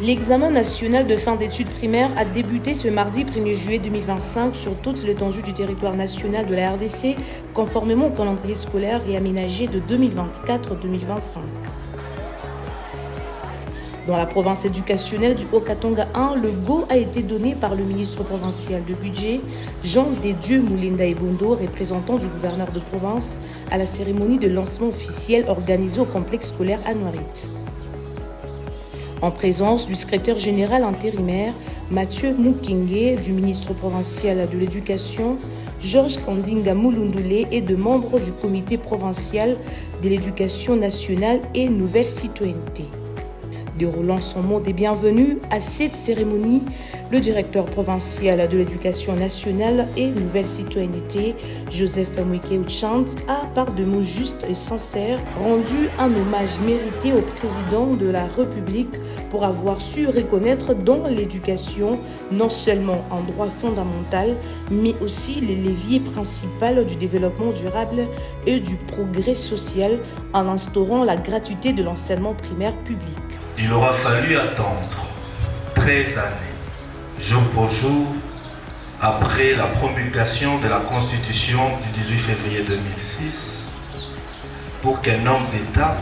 L'examen national de fin d'études primaires a débuté ce mardi 1er juillet 2025 sur toute l'étendue du territoire national de la RDC, conformément au calendrier scolaire réaménagé de 2024-2025. Dans la province éducationnelle du Haut-Katanga 1, le go a été donné par le ministre provincial de budget, Jean Dédieu Moulinda Ebondo, représentant du gouverneur de province, à la cérémonie de lancement officiel organisée au complexe scolaire à Nouarit. En présence du secrétaire général intérimaire, Mathieu Mukenge, du ministre provincial de l'Éducation, Georges Kandinga Mulundule et de membres du comité provincial de l'éducation nationale et nouvelle citoyenneté. Déroulant son mot des bienvenus à cette cérémonie, le directeur provincial de l'éducation nationale et nouvelle citoyenneté, Joseph Mwike Uchant, a par de mots justes et sincères rendu un hommage mérité au président de la République pour avoir su reconnaître dans l'éducation non seulement un droit fondamental, mais aussi les leviers principaux du développement durable et du progrès social en instaurant la gratuité de l'enseignement primaire public. Il aura fallu attendre 13 années, jour pour jour, après la promulgation de la Constitution du 18 février 2006, pour qu'un homme d'État,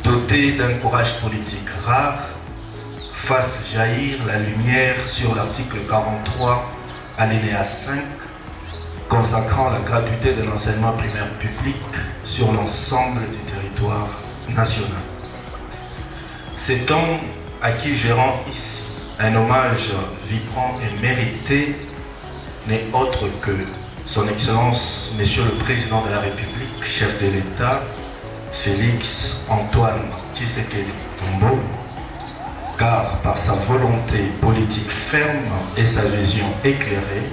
doté d'un courage politique rare, fasse jaillir la lumière sur l'article 43, alinéa 5, consacrant la gratuité de l'enseignement primaire public sur l'ensemble du territoire national. Cet homme à qui je rends ici un hommage vibrant et mérité n'est autre que son Excellence, Monsieur le Président de la République, chef de l'État, Félix Antoine Tshisekedi Tshilombo, car par sa volonté politique ferme et sa vision éclairée,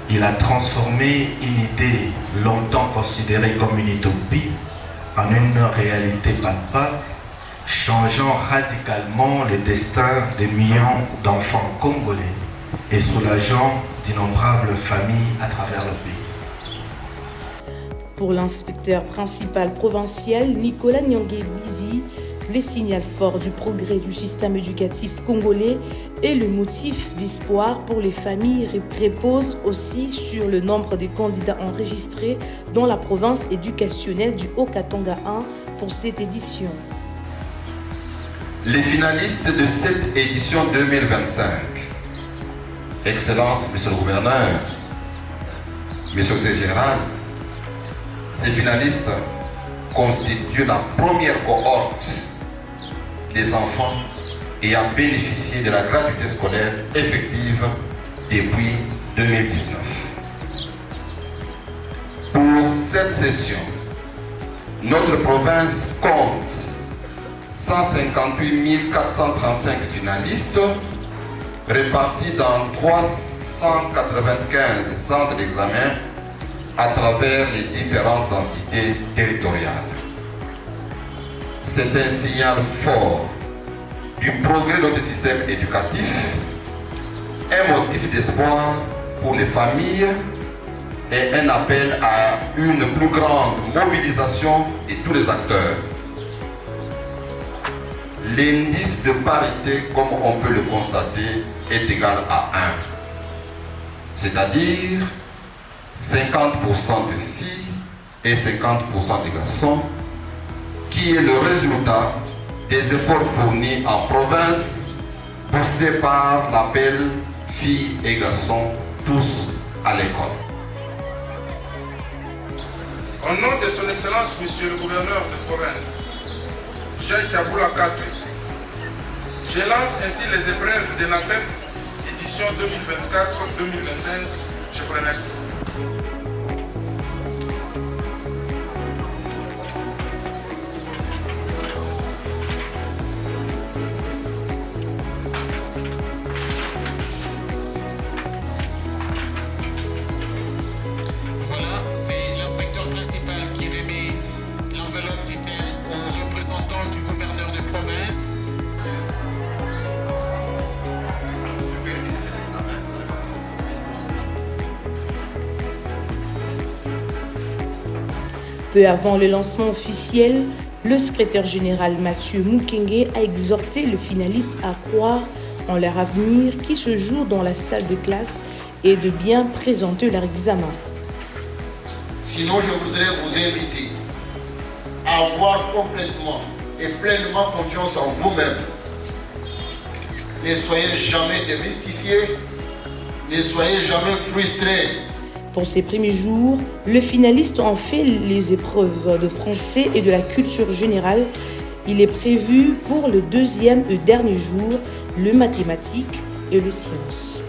il a transformé une idée longtemps considérée comme une utopie en une réalité palpable, changeant radicalement les destins des millions d'enfants congolais et soulageant d'innombrables familles à travers le pays. Pour l'inspecteur principal provincial Nicolas Nyangé-Bizi, le signal fort du progrès du système éducatif congolais et le motif d'espoir pour les familles repose aussi sur le nombre de candidats enregistrés dans la province éducationnelle du Haut-Katanga 1 pour cette édition. Les finalistes de cette édition 2025, Excellence, Monsieur le Gouverneur, Monsieur le Général, ces finalistes constituent la première cohorte des enfants ayant bénéficié de la gratuité scolaire effective depuis 2019. Pour cette session, notre province compte 158 435 finalistes répartis dans 395 centres d'examen à travers les différentes entités territoriales. C'est un signal fort du progrès de notre système éducatif, un motif d'espoir pour les familles et un appel à une plus grande mobilisation de tous les acteurs. L'indice de parité, comme on peut le constater, est égal à 1. C'est-à-dire 50% de filles et 50% de garçons, qui est le résultat des efforts fournis en province, poussés par l'appel filles et garçons tous à l'école. Au nom de son Excellence, Monsieur le Gouverneur de province, Jacques Aboula Katwe, je lance ainsi les épreuves de la FEP édition 2024-2025. Je vous remercie. Voilà, c'est l'inspecteur principal qui remet l'enveloppe d'ITEM au représentant du gouverneur de province. Peu avant le lancement officiel, Le secrétaire général Mathieu Mukenge a exhorté les finalistes à croire en leur avenir qui se joue dans la salle de classe et de bien présenter leur examen. Sinon, je voudrais vous inviter à avoir complètement et pleinement confiance en vous-même. Ne soyez jamais démystifiés, ne soyez jamais frustrés. Pour ces premiers jours, les finalistes ont fait les épreuves de français et de la culture générale. Il est prévu pour le deuxième et dernier jour, le mathématique et les sciences.